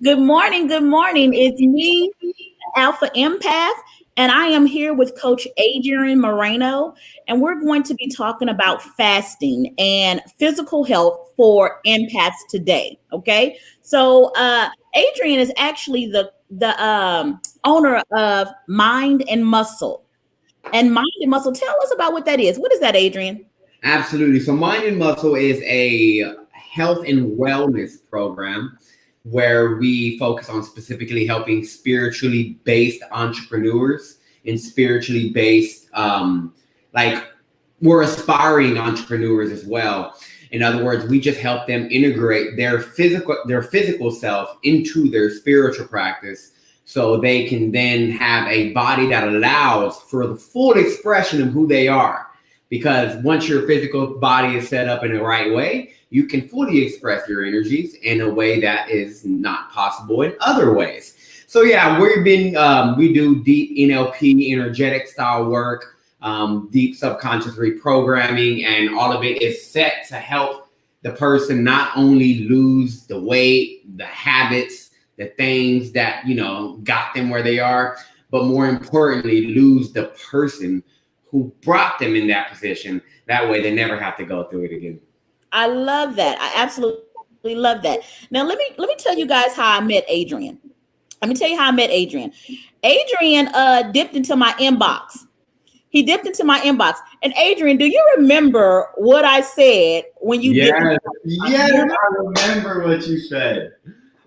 Good morning. Good morning. It's me, Alpha Empath, and I am here with Coach Adrian Moreno, and we're going to be talking about fasting and physical health for empaths today. Okay, so Adrian is actually the owner of Mind and Muscle, and Mind and Muscle. Tell us about what that is. What is that, Adrian? Absolutely. So, Mind and Muscle is a health and wellness program where we focus on specifically helping spiritually based entrepreneurs and spiritually based, like we're aspiring entrepreneurs as well. In other words, we just help them integrate their physical self into their spiritual practice so they can then have a body that allows for the full expression of who they are. Because once your physical body is set up in the right way, you can fully express your energies in a way that is not possible in other ways. So yeah, we do deep NLP, energetic style work, deep subconscious reprogramming, and all of it is set to help the person not only lose the weight, the habits, the things that got them where they are, but more importantly, lose the person who brought them in that position. That way, they never have to go through it again. I love that. I absolutely love that. Now, let me tell you guys how I met Adrian. Let me tell you how I met Adrian. Adrian dipped into my inbox. He dipped into my inbox. And Adrian, do you remember what I said when you dipped into Yes, my inbox? yes, I remember what you said.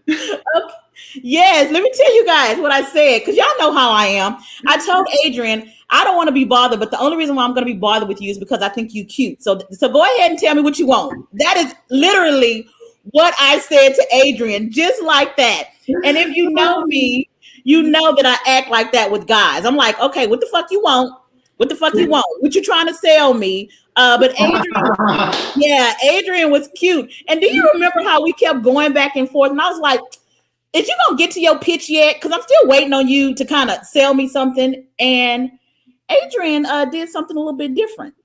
Okay. Yes, let me tell you guys what I said because y'all know how I am. I told Adrian I don't want to be bothered, but the only reason why I'm going to be bothered with you is because I think you cute. So go ahead and tell me what you want. That is literally what I said to Adrian, just like that. And if you know me, you know that I act like that with guys. I'm like, okay, what the fuck you want? What the fuck you want? What you trying to sell me? But Adrian, yeah, Adrian was cute. And do you remember how we kept going back and forth? And I was like, is you gonna get to your pitch yet? Because I'm still waiting on you to kind of sell me something. And Adrian did something a little bit different.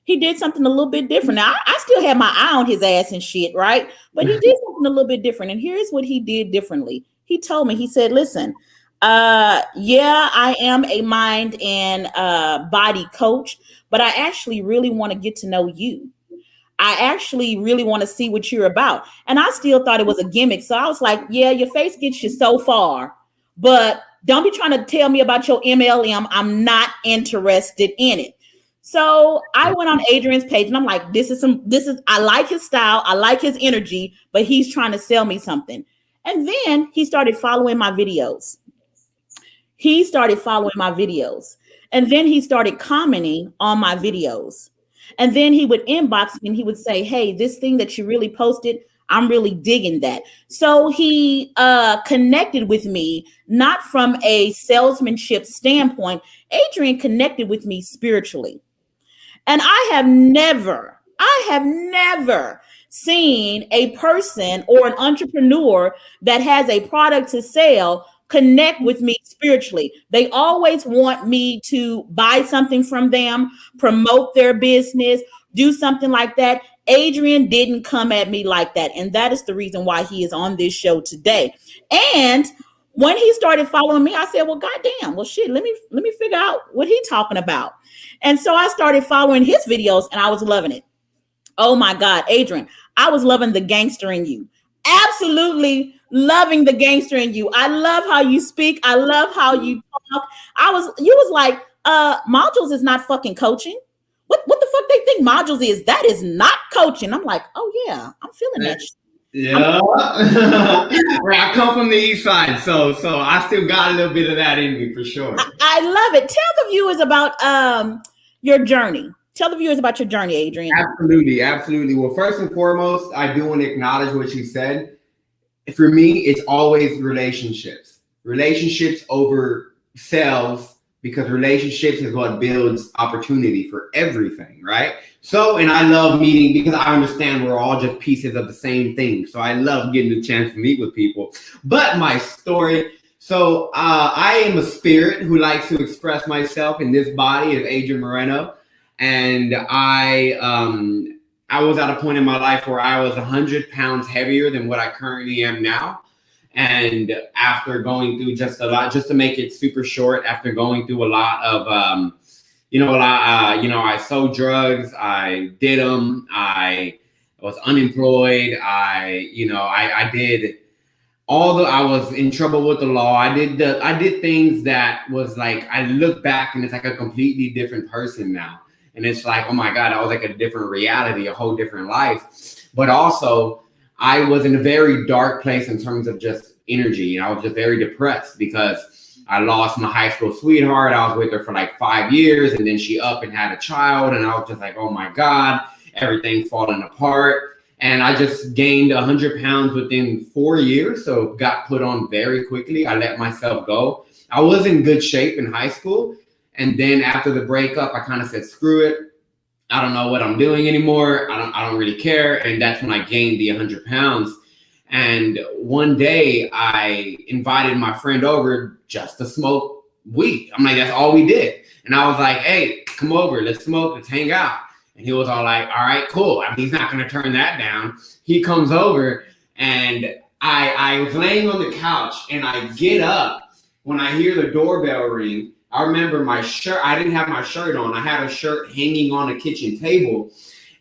He did something a little bit different. Now I still had my eye on his ass and shit, right? But he did something a little bit different. And here's what he did differently. He told me, he said, listen, yeah, I am a mind and body coach, but I actually really want to get to know you. I actually really want to see what you're about. And I still thought it was a gimmick. So I was like, yeah, your face gets you so far, but don't be trying to tell me about your MLM. I'm not interested in it. So I went on Adrian's page and I'm like, I like his style. I like his energy, but he's trying to sell me something. And then he started following my videos. He started following my videos. And then he started commenting on my videos. And then he would inbox me and he would say, hey, this thing that you really posted, I'm really digging that. So he connected with me, not from a salesmanship standpoint. Adrian connected with me spiritually. And I have never seen a person or an entrepreneur that has a product to sell connect with me spiritually. They always want me to buy something from them, promote their business, do something like that. Adrian didn't come at me like that. And that is the reason why he is on this show today. And when he started following me, I said, well, goddamn, well, shit, let me figure out what he's talking about. And so I started following his videos and I was loving it. Oh my God, Adrian, I was loving the gangster in you. Absolutely loving the gangster in you. I love how you speak. I love how you talk. You was like, modules is not fucking coaching. What the fuck they think modules is? That is not coaching. I'm like, oh yeah, I'm feeling that shit. Yeah. Well, I come from the east side, so I still got a little bit of that in me for sure. I love it. Tell the viewers about your journey. Tell the viewers about your journey, Adrian. Absolutely, absolutely. Well, first and foremost, I do want to acknowledge what you said. For me, it's always relationships. Relationships over sales because relationships is what builds opportunity for everything, right? So, and I love meeting because I understand we're all just pieces of the same thing. So I love getting the chance to meet with people. But my story, so I am a spirit who likes to express myself in this body of Adrian Moreno. And I was at a point in my life where I was 100 pounds heavier than what I currently am now. And after going through just a lot, just to make it super short, after going through a lot of, I sold drugs, I did them, I was unemployed, I did I was in trouble with the law. I did things that was like, I look back and it's like a completely different person now. And it's like, oh my God, I was like a different reality, a whole different life. But also, I was in a very dark place in terms of just energy. And I was just very depressed because I lost my high school sweetheart. I was with her for like 5 years, and then she up and had a child. And I was just like, oh my God, everything's falling apart. And I just gained 100 pounds within 4 years. So got put on very quickly. I let myself go. I was in good shape in high school. And then after the breakup, I kind of said, screw it. I don't know what I'm doing anymore. I don't really care. And that's when I gained the 100 pounds. And one day I invited my friend over just to smoke weed. I'm like, that's all we did. And I was like, hey, come over, let's smoke, let's hang out. And he was all like, all right, cool. I mean, he's not going to turn that down. He comes over, and I was laying on the couch, and I get up when I hear the doorbell ring. I remember my shirt. I didn't have my shirt on. I had a shirt hanging on a kitchen table,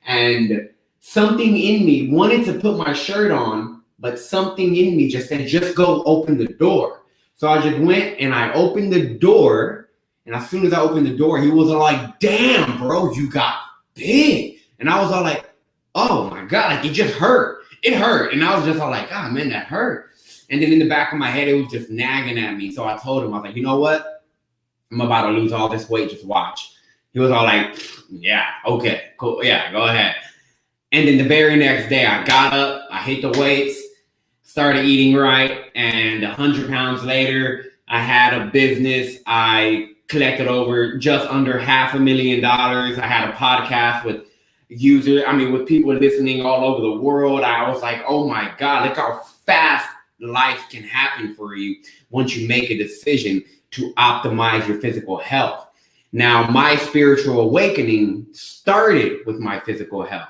and something in me wanted to put my shirt on, but something in me just said, just go open the door. So I just went and I opened the door. And as soon as I opened the door, he was all like, damn, bro, you got big. And I was all like, oh my God, like it just hurt. It hurt. And I was just all like, oh man, that hurt. And then in the back of my head, it was just nagging at me. So I told him, I was like, you know what? I'm about to lose all this weight. Just watch. He was all like, yeah, okay, cool. Yeah, go ahead. And then the very next day I got up, I hit the weights, started eating right. And 100 pounds later, I had a business. I collected over just under $500,000. I had a podcast with with people listening all over the world. I was like, oh my God, look how fast life can happen for you once you make a decision to optimize your physical health. Now, my spiritual awakening started with my physical health.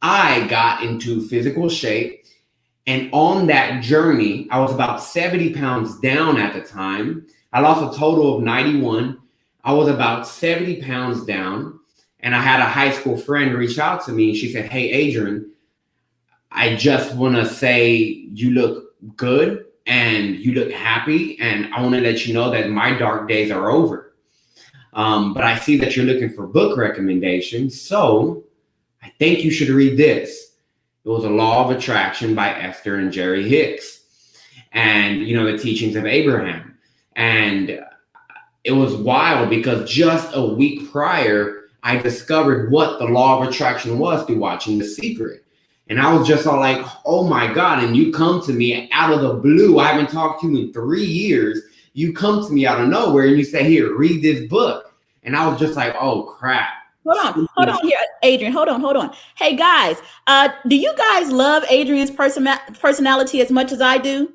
I got into physical shape, and on that journey, I was about 70 pounds down at the time. I lost a total of 91. I was about 70 pounds down, and I had a high school friend reach out to me. She said, hey, Adrian, I just want to say you look good and you look happy, and I want to let you know that my dark days are over. But I see that you're looking for book recommendations, so I think you should read this. It was A Law of Attraction by Esther and Jerry Hicks, and the teachings of Abraham. And it was wild because just a week prior, I discovered what the law of attraction was through watching The Secret. And I was just all like, oh my God. And you come to me out of the blue. I haven't talked to you in 3 years. You come to me out of nowhere and you say, here, read this book. And I was just like, oh crap. Hold on here, Adrian. Hold on. Hey guys, do you guys love Adrian's personality as much as I do?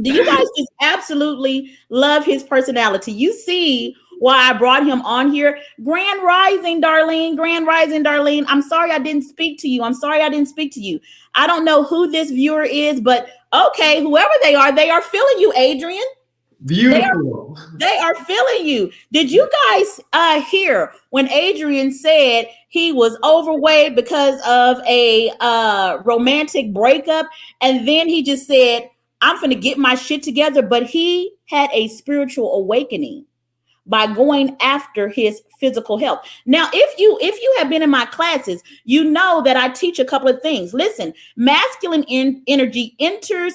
Do you guys just absolutely love his personality? You see why I brought him on here. Grand Rising, Darlene. I'm sorry I didn't speak to you. I don't know who this viewer is, but okay, whoever they are feeling you, Adrian. Beautiful. They are feeling you. Did you guys hear when Adrian said he was overweight because of a romantic breakup? And then he just said, I'm going to get my shit together. But he had a spiritual awakening by going after his physical health. Now, if you have been in my classes, you know that I teach a couple of things. Listen, masculine energy enters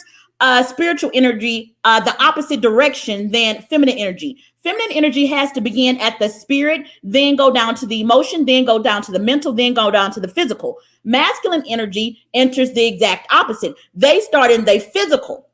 spiritual energy the opposite direction than feminine energy. Feminine energy has to begin at the spirit, then go down to the emotion, then go down to the mental, then go down to the physical. Masculine energy enters the exact opposite. They start in the physical.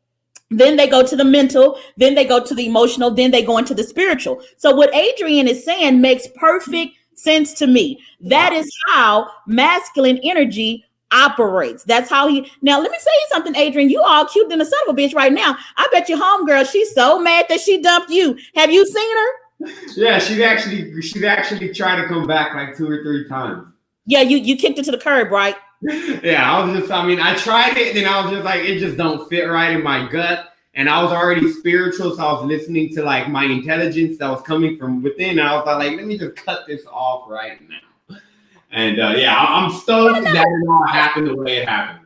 Then they go to the mental, then they go to the emotional, then they go into the spiritual. So what Adrian is saying makes perfect sense to me. That is how masculine energy operates. That's how he. Now, let me say you something, Adrian. You all cute than a son of a bitch right now. I bet your homegirl, she's so mad that she dumped you. Have you seen her? Yeah, she's actually tried to come back like 2 or 3 times. Yeah, you kicked her to the curb, right? Yeah, I tried it, and then I was just like, it just don't fit right in my gut. And I was already spiritual, so I was listening to like my intelligence that was coming from within. And I was like, let me just cut this off right now. And yeah, I'm stoked that it all happened the way it happened.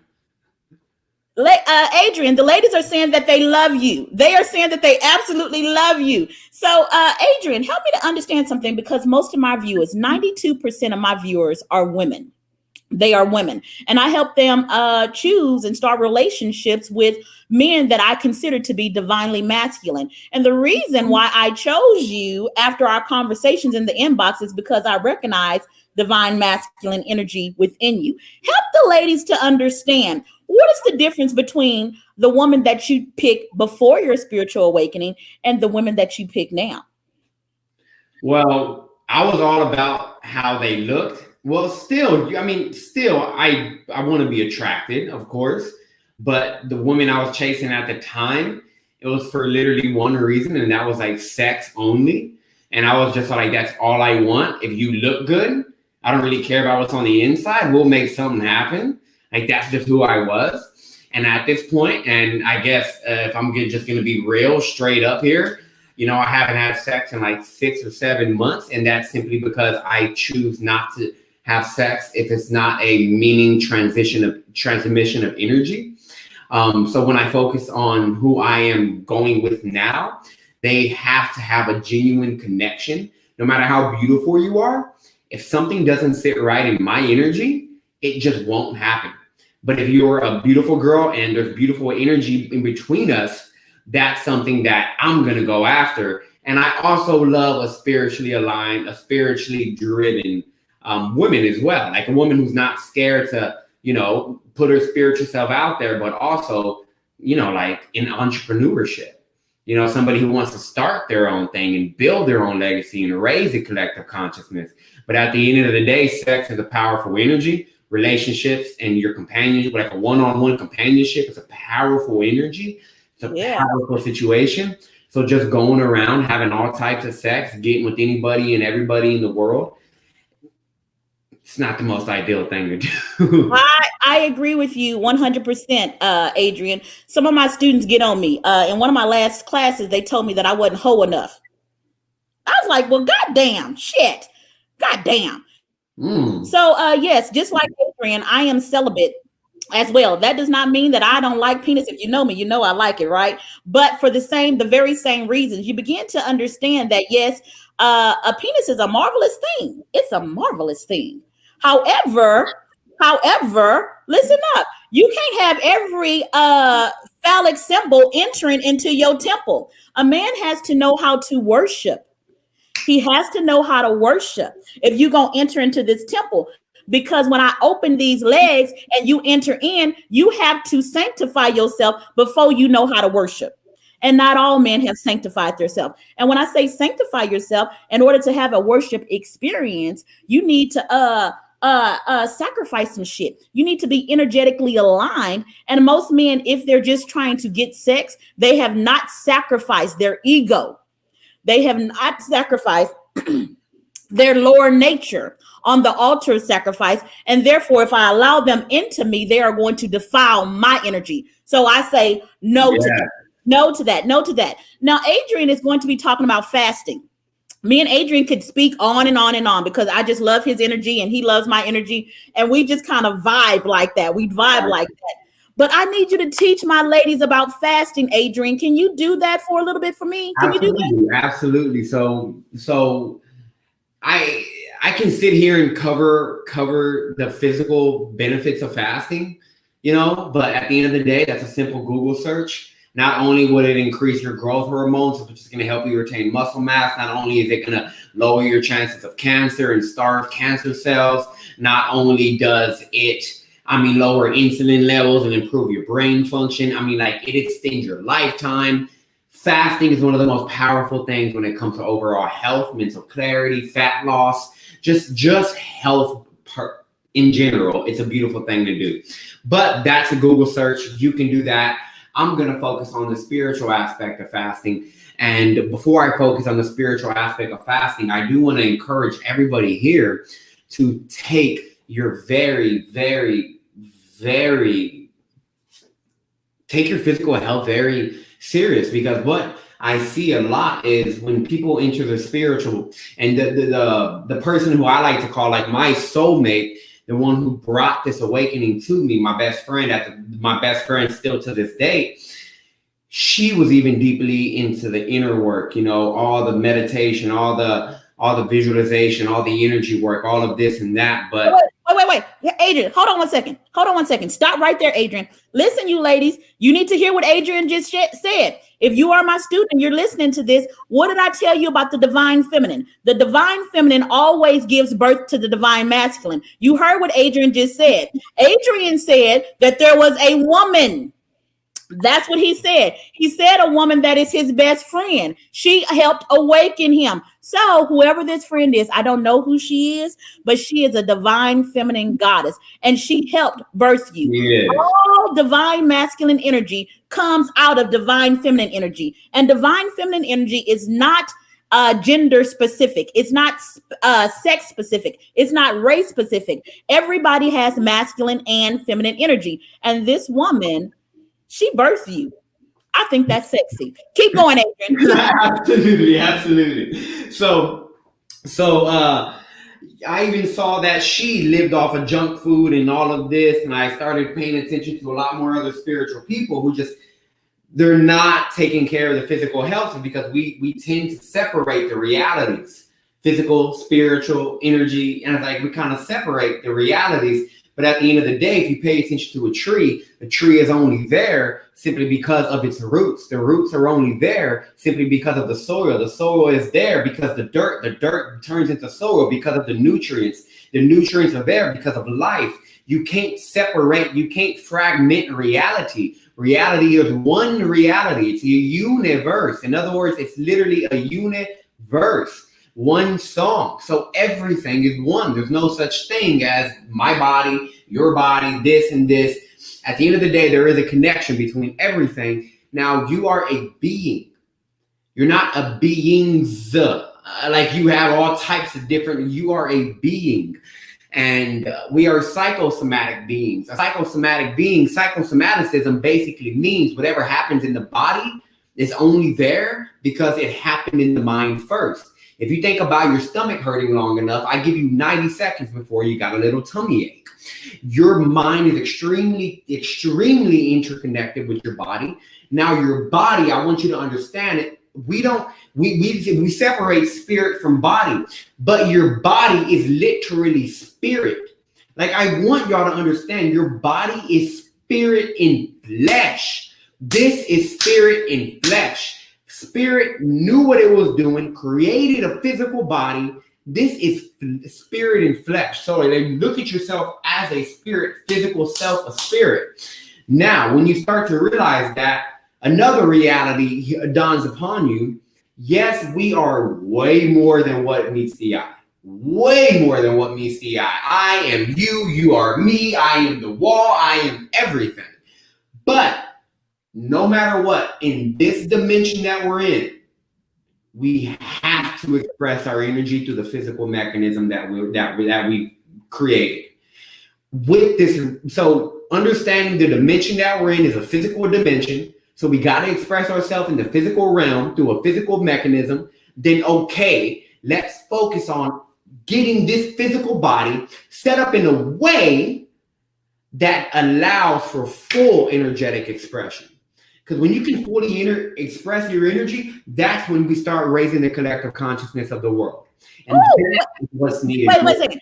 Adrian, the ladies are saying that they love you. They are saying that they absolutely love you. So, Adrian, help me to understand something, because most of my viewers, 92% of my viewers are women. They are women, and I help them choose and start relationships with men that I consider to be divinely masculine. And the reason why I chose you after our conversations in the inbox is because I recognize divine masculine energy within you. Help the ladies to understand, what is the difference between the woman that you pick before your spiritual awakening and the women that you pick now? Well, I was all about how they looked. Well, still, I want to be attracted, of course, but the woman I was chasing at the time, it was for literally one reason, and that was like sex only. And I was just like, that's all I want. If you look good, I don't really care about what's on the inside. We'll make something happen. Like, that's just who I was. And at this point, and I guess if I'm just going to be real straight up here, I haven't had sex in like 6 or 7 months. And that's simply because I choose not to have sex if it's not a meaning transmission of energy. So when I focus on who I am going with now, they have to have a genuine connection. No matter how beautiful you are, if something doesn't sit right in my energy, it just won't happen. But if you're a beautiful girl and there's beautiful energy in between us, that's something that I'm going to go after. And I also love a spiritually aligned, a spiritually driven women as well, like a woman who's not scared to, put her spiritual self out there, but also, like in entrepreneurship, somebody who wants to start their own thing and build their own legacy and raise a collective consciousness. But at the end of the day, sex is a powerful energy. Relationships and your companionship, like a one-on-one companionship, is a powerful energy. It's a powerful situation. So just going around having all types of sex, getting with anybody and everybody in the world, it's not the most ideal thing to do. I agree with you 100%, Adrian. Some of my students get on me. In one of my last classes, they told me that I wasn't hoe enough. I was like, well, goddamn, shit. Goddamn. So, yes, just like Adrian, I am celibate as well. That does not mean that I don't like penis. If you know me, you know I like it, right? But for the very same reasons, you begin to understand that, yes, a penis is a marvelous thing. It's a marvelous thing. However, listen up. You can't have every phallic symbol entering into your temple. A man has to know how to worship. He has to know how to worship if you're going to enter into this temple. Because when I open these legs and you enter in, you have to sanctify yourself before you know how to worship. And not all men have sanctified themselves. And when I say sanctify yourself, in order to have a worship experience, you need to sacrifice some shit. You need to be energetically aligned. And most men, if they're just trying to get sex, they have not sacrificed their ego. They have not sacrificed their lower nature on the altar of sacrifice. And therefore, if I allow them into me, they are going to defile my energy. So I say no to that. No to that. No to that. Now, Adrian is going to be talking about fasting. Me and Adrian could speak on and on and on because I just love his energy and he loves my energy. And we just kind of vibe like that. We vibe like that. But I need you to teach my ladies about fasting, Adrian. Can you do that for a little bit for me? Can you do that? Absolutely. So I can sit here and cover the physical benefits of fasting, but at the end of the day, that's a simple Google search. Not only would it increase your growth hormones, which is going to help you retain muscle mass, not only is it going to lower your chances of cancer and starve cancer cells, not only does it lower insulin levels and improve your brain function. It extends your lifetime. Fasting is one of the most powerful things when it comes to overall health, mental clarity, fat loss, just health in general. It's a beautiful thing to do. But that's a Google search. You can do that. I'm going to focus on the spiritual aspect of fasting. And before I focus on the spiritual aspect of fasting, I do want to encourage everybody here to take your take your physical health very, serious, because what I see a lot is when people enter the spiritual, and the person who I like to call like my soulmate, the one who brought this awakening to me, my best friend my best friend still to this day, she was even deeply into the inner work, all the meditation, all the visualization, all the energy work, all of this and that. But wait. Adrian, hold on one second. Stop right there, Adrian. Listen, you ladies, you need to hear what Adrian just said. If you are my student, you're listening to this. What did I tell you about the divine feminine? The divine feminine always gives birth to the divine masculine. You heard what Adrian just said. Adrian said that there was a woman. That's what he said. He said a woman that is his best friend. She helped awaken him. So whoever this friend is, I don't know who she is, but she is a divine feminine goddess, and she helped birth you. yeah. All divine masculine energy comes out of divine feminine energy, and divine feminine energy is not gender specific. It's not sex specific. It's not race specific. Everybody has masculine and feminine energy, and this woman, she birthed you. I think that's sexy. Keep going, Adrian. Absolutely. So I even saw that she lived off of junk food and all of this, and I started paying attention to a lot more other spiritual people who they're not taking care of the physical health, because we tend to separate the realities, physical, spiritual, energy, and it's like we kind of separate the realities. But at the end of the day, if you pay attention to a tree is only there simply because of its roots. The roots are only there simply because of the soil. The soil is there because the dirt turns into soil because of the nutrients. The nutrients are there because of life. You can't separate, you can't fragment reality. Reality is one reality. It's a universe. In other words, it's literally a universe. One song. So everything is one. There's no such thing as my body, your body, this and this. At the end of the day, there is a connection between everything. Now, you are a being. You're not a beings. Like you have all types of different, you are a being. And we are psychosomatic beings. A psychosomatic being, psychosomaticism basically means whatever happens in the body is only there because it happened in the mind first. If you think about your stomach hurting long enough, I give you 90 seconds before you got a little tummy ache. Your mind is extremely, extremely interconnected with your body. Now, your body, I want you to understand it. We separate spirit from body, but your body is literally spirit. Like, I want y'all to understand your body is spirit in flesh. This is spirit in flesh. Spirit knew what it was doing, created a physical body. This is spirit in flesh. So look at yourself as a spirit, physical self, a spirit. Now, when you start to realize that, another reality dawns upon you. Yes, we are way more than what meets the eye. Way more than what meets the eye. I am you, you are me, I am the wall, I am everything. But no matter what, in this dimension that we're in, we have to express our energy through the physical mechanism that we created. With this, so understanding the dimension that we're in is a physical dimension. So we got to express ourselves in the physical realm through a physical mechanism. Then, okay, let's focus on getting this physical body set up in a way that allows for full energetic expression. Because when you can fully express your energy, that's when we start raising the collective consciousness of the world. And that's what's needed. Wait a second.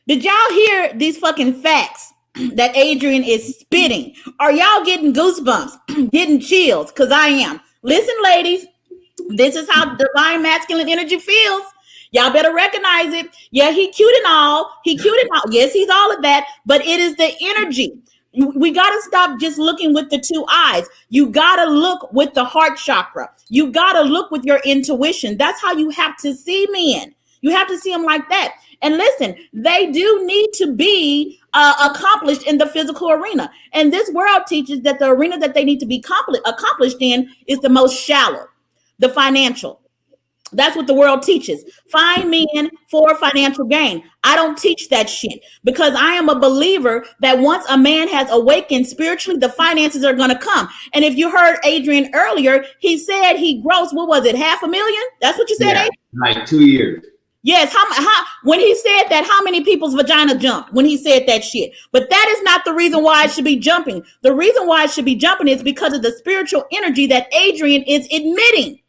Did y'all hear these fucking facts that Adrian is spitting? Are y'all getting goosebumps, getting chills? Because I am. Listen, ladies, this is how divine masculine energy feels. Y'all better recognize it. Yeah, he cute and all. Yes, he's all of that. But it is the energy. We got to stop just looking with the two eyes. You got to look with the heart chakra. You got to look with your intuition. That's how you have to see men. You have to see them like that. And listen, they do need to be accomplished in the physical arena. And this world teaches that the arena that they need to be accomplished in is the most shallow, the financial, That's what the world teaches. Find men for financial gain. I don't teach that shit because I am a believer that once a man has awakened spiritually, the finances are going to come. And if you heard Adrian earlier, he said he grossed, what was it, $500,000? That's what you said, Yeah, Adrian? like 2 years. Yes. How when he said that, how many people's vagina jumped when he said that shit? But that is not the reason why it should be jumping. The reason why it should be jumping is because of the spiritual energy that Adrian is admitting.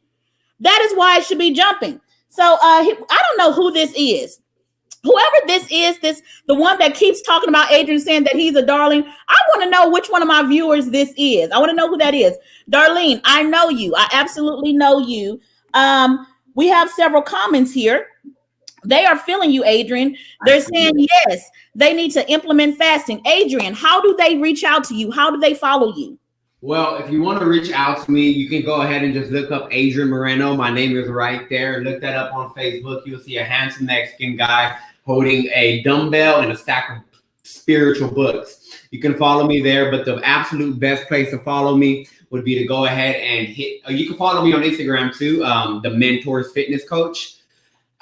That is why it should be jumping. So I don't know who this is. Whoever this is, the one that keeps talking about Adrian saying that he's a darling. I want to know which one of my viewers this is. I want to know who that is. Darlene, I know you. I absolutely know you. We have several comments here. They are feeling you, Adrian. They're saying yes, they need to implement fasting. Adrian, how do they reach out to you? How do they follow you? Well, if you want to reach out to me, you can go ahead and just look up Adrian Moreno. My name is right there. Look that up on Facebook. You'll see a handsome Mexican guy holding a dumbbell and a stack of spiritual books. You can follow me there, but the absolute best place to follow me would be to go ahead and hit. You can follow me on Instagram too, the Mentors Fitness Coach,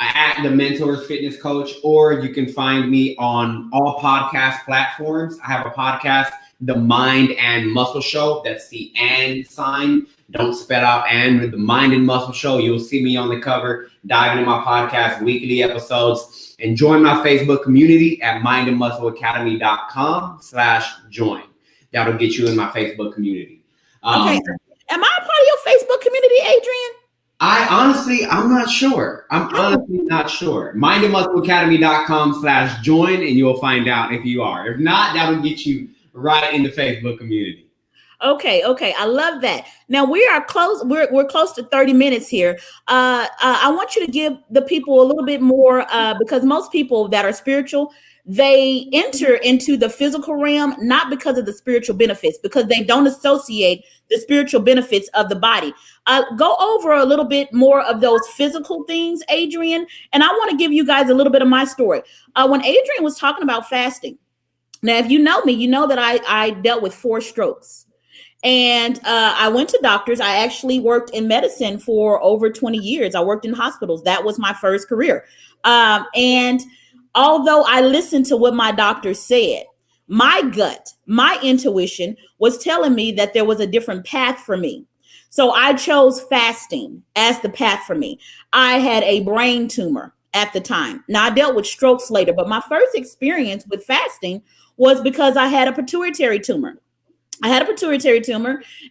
at the Mentors Fitness Coach, or you can find me on all podcast platforms. I have a podcast, The Mind and Muscle Show. That's the and sign. Don't spell out and with The Mind and Muscle Show. You'll see me on the cover, diving into my podcast, weekly episodes, and join my Facebook community at mindandmuscleacademy.com/join. That'll get you in my Facebook community. Okay. Am I a part of your Facebook community, Adrian? I'm not sure. I'm honestly not sure. mindandmuscleacademy.com/join, and you'll find out if you are. If not, that'll get you right in the Facebook community. Okay. I love that. Now we are close. We're close to 30 minutes here. I want you to give the people a little bit more because most people that are spiritual, they enter into the physical realm not because of the spiritual benefits, because they don't associate the spiritual benefits of the body. Go over a little bit more of those physical things, Adrian. And I want to give you guys a little bit of my story. When Adrian was talking about fasting, now, if you know me, you know that I dealt with 4 strokes. And I went to doctors. I actually worked in medicine for over 20 years. I worked in hospitals. That was my first career. And although I listened to what my doctor said, my gut, my intuition was telling me that there was a different path for me. So I chose fasting as the path for me. I had a brain tumor at the time. Now I dealt with strokes later, but my first experience with fasting was because I had a pituitary tumor.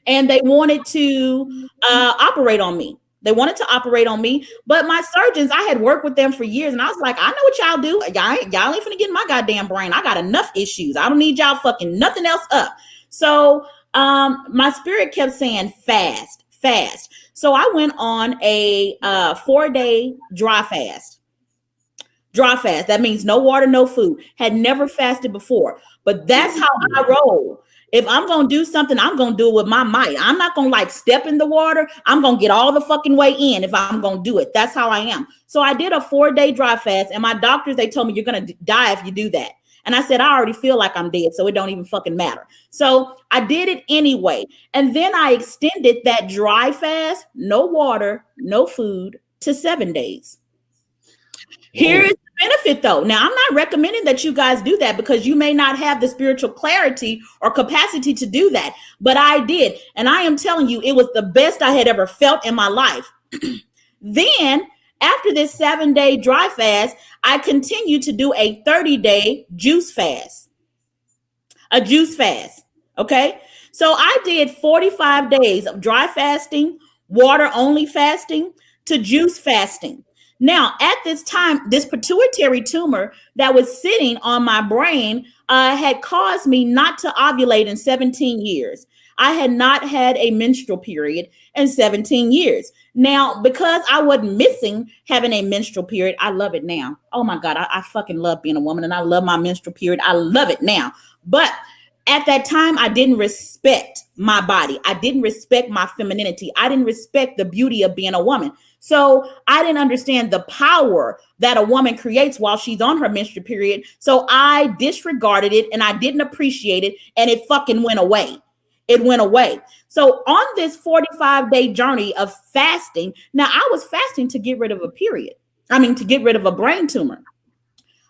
And they wanted to operate on me. But my surgeons, I had worked with them for years, and I was like, I know what y'all do. Y'all ain't finna get in my goddamn brain. I got enough issues. I don't need y'all fucking nothing else up. So my spirit kept saying fast. So I went on a 4-day dry fast. That means no water, no food. Had never fasted before, but that's how I roll. If I'm going to do something, I'm going to do it with my might. I'm not going to like step in the water. I'm going to get all the fucking way in if I'm going to do it. That's how I am. So I did a 4-day dry fast, and my doctors, they told me you're going to die if you do that. And I said, I already feel like I'm dead, so it don't even fucking matter. So I did it anyway. And then I extended that dry fast, no water, no food, to 7 days. Here is the benefit though. Now, I'm not recommending that you guys do that because you may not have the spiritual clarity or capacity to do that, but I did. And I am telling you, it was the best I had ever felt in my life. Then after this 7-day dry fast, I continued to do a 30-day juice fast. Okay. So I did 45 days of dry fasting, water only fasting to juice fasting. Now, at this time, this pituitary tumor that was sitting on my brain had caused me not to ovulate in 17 years. I had not had a menstrual period in 17 years. Now, because I wasn't missing having a menstrual period, I love it now. Oh my God, I fucking love being a woman, and I love my menstrual period. I love it now. But at that time, I didn't respect my body. I didn't respect my femininity. I didn't respect the beauty of being a woman. So I didn't understand the power that a woman creates while she's on her menstrual period. So I disregarded it and I didn't appreciate it, and it fucking went away. It went away. So on this 45-day journey of fasting, now I was fasting to get rid of a period. I mean, to get rid of a brain tumor.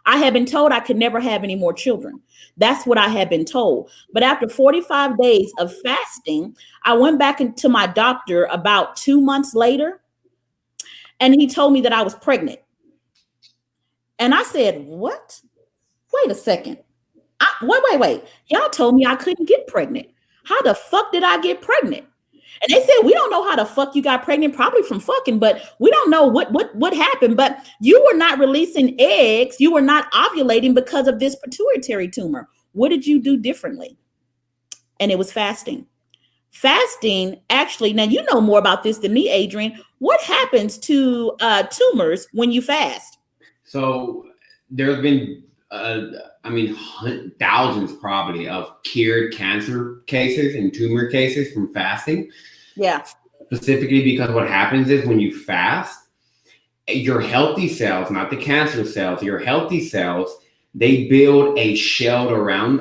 I had been told I could never have any more children. That's what I had been told. But after 45 days of fasting, I went back into my doctor about 2 months later, and he told me that I was pregnant. And I said, what? Wait a second. Wait. Y'all told me I couldn't get pregnant. How the fuck did I get pregnant? And they said, we don't know how the fuck you got pregnant, probably from fucking, but we don't know what happened. But you were not releasing eggs. You were not ovulating because of this pituitary tumor. What did you do differently? And it was fasting. Fasting, actually, now you know more about this than me, Adrian. What happens to tumors when you fast? So there's been, thousands probably of cured cancer cases and tumor cases from fasting. Yeah. Specifically because what happens is when you fast, your healthy cells, not the cancer cells, your healthy cells, they build a shield around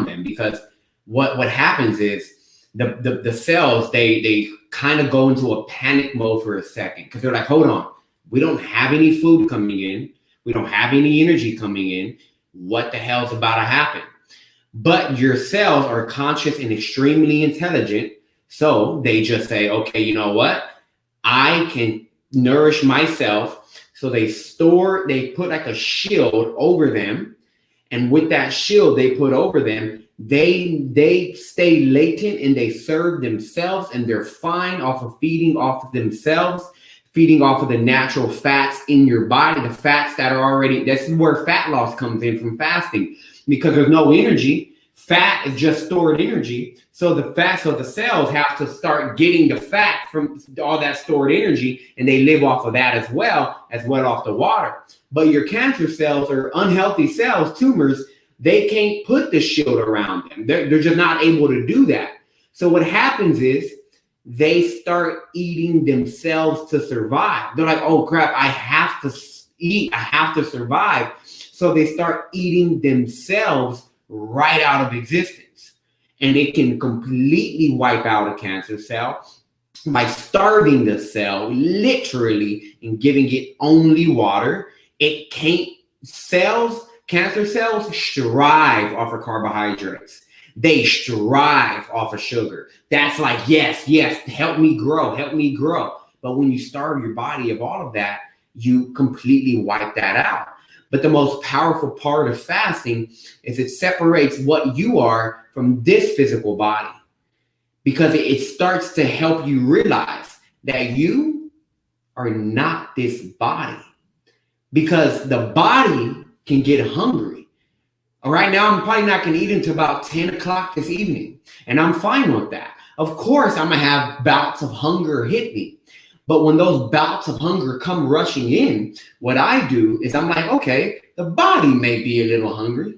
them, because what happens is the cells, they kind of go into a panic mode for a second, because they're like, hold on, we don't have any food coming in. We don't have any energy coming in. What the hell's about to happen? But your cells are conscious and extremely intelligent. So they just say, okay, you know what? I can nourish myself. So they put like a shield over them. And with that shield they put over them, they stay latent and they serve themselves, and they're fine off of feeding off of themselves, feeding off of the natural fats in your body, the fats that are already, this is where fat loss comes in from fasting, because there's no energy. Fat is just stored energy. So the cells have to start getting the fat from all that stored energy, and they live off of that as well off the water. But your cancer cells are unhealthy cells, tumors, they can't put the shield around them. They're just not able to do that. So what happens is, they start eating themselves to survive. They're like, oh crap, I have to eat, I have to survive. So they start eating themselves right out of existence. And it can completely wipe out a cancer cell by starving the cell, literally, and giving it only water. Cancer cells strive off of carbohydrates. They strive off of sugar. That's like, yes, help me grow. But when you starve your body of all of that, you completely wipe that out. But the most powerful part of fasting is it separates what you are from this physical body, because it starts to help you realize that you are not this body, because the body can get hungry. All right, now I'm probably not going to eat until about 10 o'clock this evening, and I'm fine with that. Of course, I'm going to have bouts of hunger hit me. But when those bouts of hunger come rushing in, what I do is I'm like, okay, the body may be a little hungry,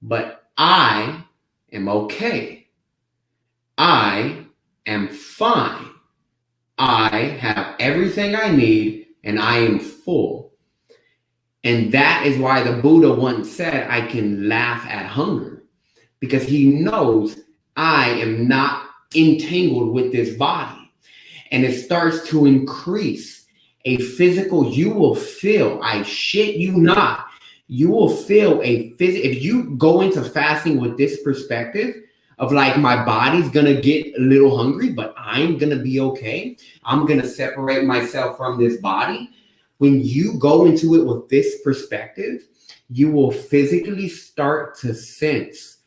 but I am okay. I am fine. I have everything I need, and I am full. And that is why the Buddha once said, I can laugh at hunger, because he knows I am not entangled with this body. And it starts to increase a physical, you will feel, I shit you not, you will feel if you go into fasting with this perspective of like, my body's gonna get a little hungry, but I'm gonna be okay. I'm gonna separate myself from this body. When you go into it with this perspective, you will physically start to sense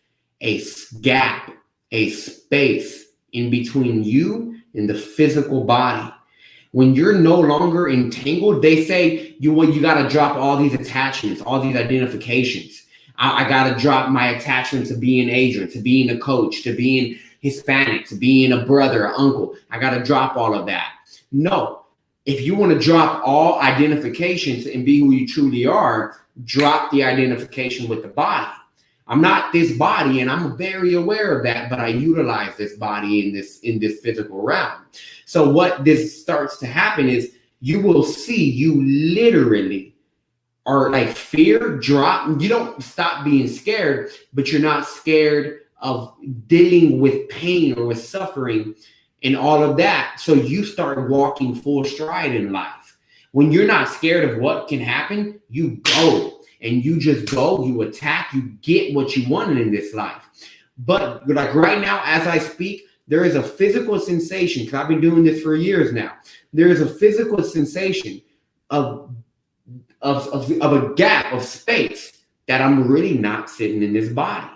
a gap, a space in between you and the physical body. When you're no longer entangled, they say you got to drop all these attachments, all these identifications. I got to drop my attachment to being Adrian, to being a coach, to being Hispanic, to being a brother, an uncle. I got to drop all of that. No. If you want to drop all identifications and be who you truly are, drop the identification with the body. I'm not this body, and I'm very aware of that, but I utilize this body in this physical realm. So what this starts to happen is you will see you literally are like fear drop. You don't stop being scared, but you're not scared of dealing with pain or with suffering and all of that. So you start walking full stride in life. When you're not scared of what can happen, you go and you just go, you attack, you get what you wanted in this life. But like right now, as I speak, there is a physical sensation, because I've been doing this for years now. There is a physical sensation of a gap of space that I'm really not sitting in this body.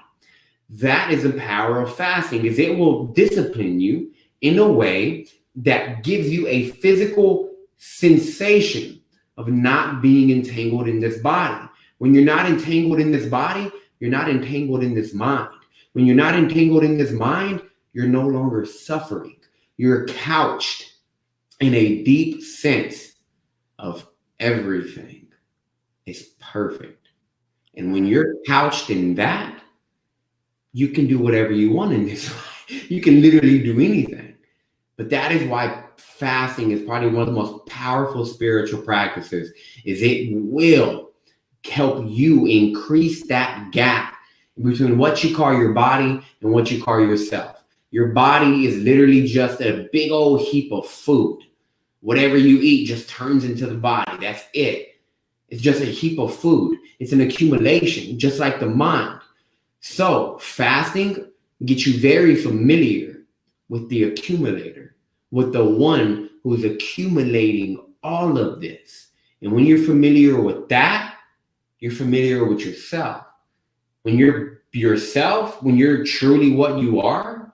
That is the power of fasting, is it will discipline you in a way that gives you a physical sensation of not being entangled in this body. When you're not entangled in this body, you're not entangled in this mind. When you're not entangled in this mind, you're no longer suffering. You're couched in a deep sense of everything is perfect. And when you're couched in that, you can do whatever you want in this life. You can literally do anything. But that is why fasting is probably one of the most powerful spiritual practices, is it will help you increase that gap between what you call your body and what you call yourself. Your body is literally just a big old heap of food. Whatever you eat just turns into the body. That's it. It's just a heap of food. It's an accumulation, just like the mind. So fasting gets you very familiar with the accumulator, with the one who's accumulating all of this. And when you're familiar with that, you're familiar with yourself. When you're yourself, when you're truly what you are,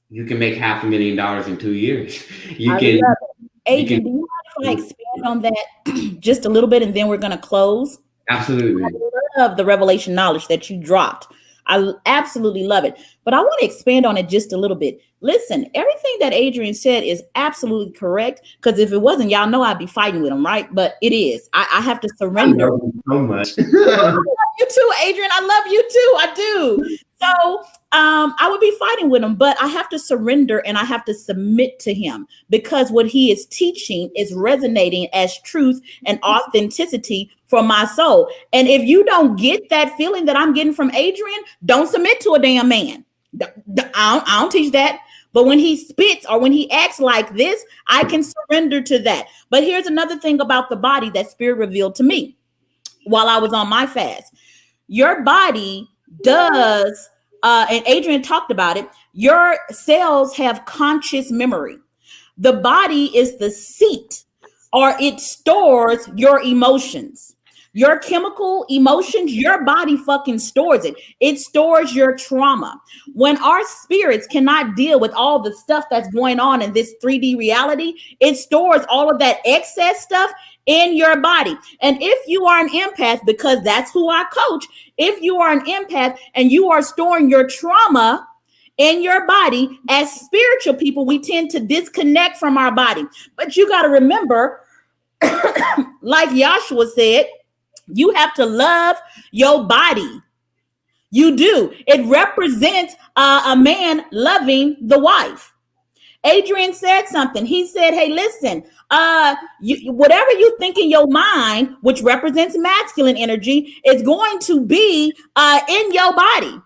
you can make $500,000 in 2 years. Adrian, do you mind if I expand on that just a little bit, and then we're going to close? Absolutely. I love the revelation knowledge that you dropped. I absolutely love it. But I want to expand on it just a little bit. Listen, everything that Adrian said is absolutely correct. Because if it wasn't, y'all know I'd be fighting with him, right? But it is. I have to surrender. I love you so much. I love you too, Adrian. I love you too. I do. So I would be fighting with him, but I have to surrender and I have to submit to him, because what he is teaching is resonating as truth and authenticity for my soul. And if you don't get that feeling that I'm getting from Adrian, don't submit to a damn man. I don't teach that. But when he spits or when he acts like this, I can surrender to that. But here's another thing about the body that Spirit revealed to me while I was on my fast. Your body does, and Adrian talked about it, your cells have conscious memory. The body is the seat, or it stores your emotions. Your chemical emotions, your body fucking stores it. It stores your trauma. When our spirits cannot deal with all the stuff that's going on in this 3D reality, it stores all of that excess stuff in your body. And if you are an empath, because that's who I coach, if you are an empath and you are storing your trauma in your body, as spiritual people, we tend to disconnect from our body. But you got to remember, like Joshua said, you have to love your body. You do. It represents a man loving the wife. Adrian said something. He said, hey, listen, whatever you think in your mind, which represents masculine energy, is going to be in your body.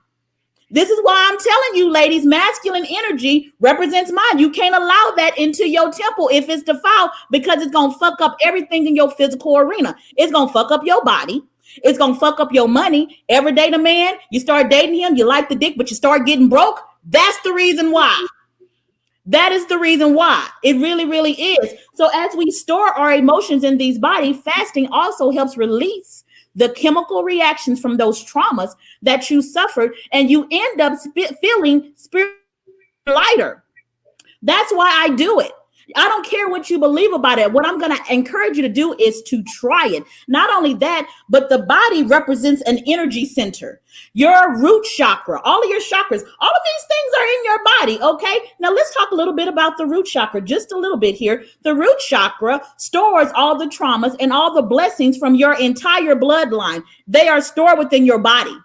This is why I'm telling you, ladies, masculine energy represents mine. You can't allow that into your temple if it's defiled, because it's going to fuck up everything in your physical arena. It's going to fuck up your body. It's going to fuck up your money. Ever date a man, you start dating him, you like the dick, but you start getting broke. That's the reason why. That is the reason why. It really, really is. So as we store our emotions in these bodies, fasting also helps release the chemical reactions from those traumas that you suffered, and you end up feeling spiritually lighter. That's why I do it. I don't care what you believe about it. What I'm going to encourage you to do is to try it. Not only that, but the body represents an energy center. Your root chakra, all of your chakras, all of these things are in your body. Okay. Now let's talk a little bit about the root chakra, just a little bit here. The root chakra stores all the traumas and all the blessings from your entire bloodline. They are stored within your body.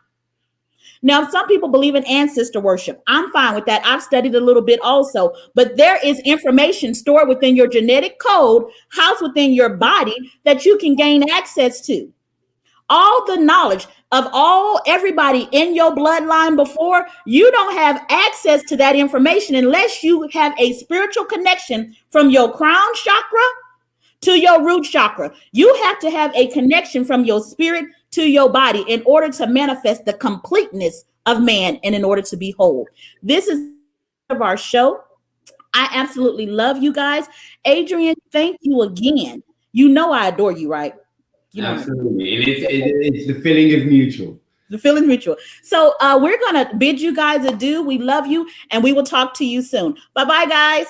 Now, some people believe in ancestor worship. I'm fine with that. I've studied a little bit also, but there is information stored within your genetic code, housed within your body, that you can gain access to. All the knowledge. of everybody in your bloodline before, you don't have access to that information unless you have a spiritual connection from your crown chakra to your root chakra. You have to have a connection from your spirit to your body in order to manifest the completeness of man and in order to be whole. This is of our show. I absolutely love you guys. Adrian, thank you again. You know I adore you, right? You know absolutely. And it's the feeling is mutual. The feeling mutual. So we're going to bid you guys adieu. We love you, and we will talk to you soon. Bye-bye, guys.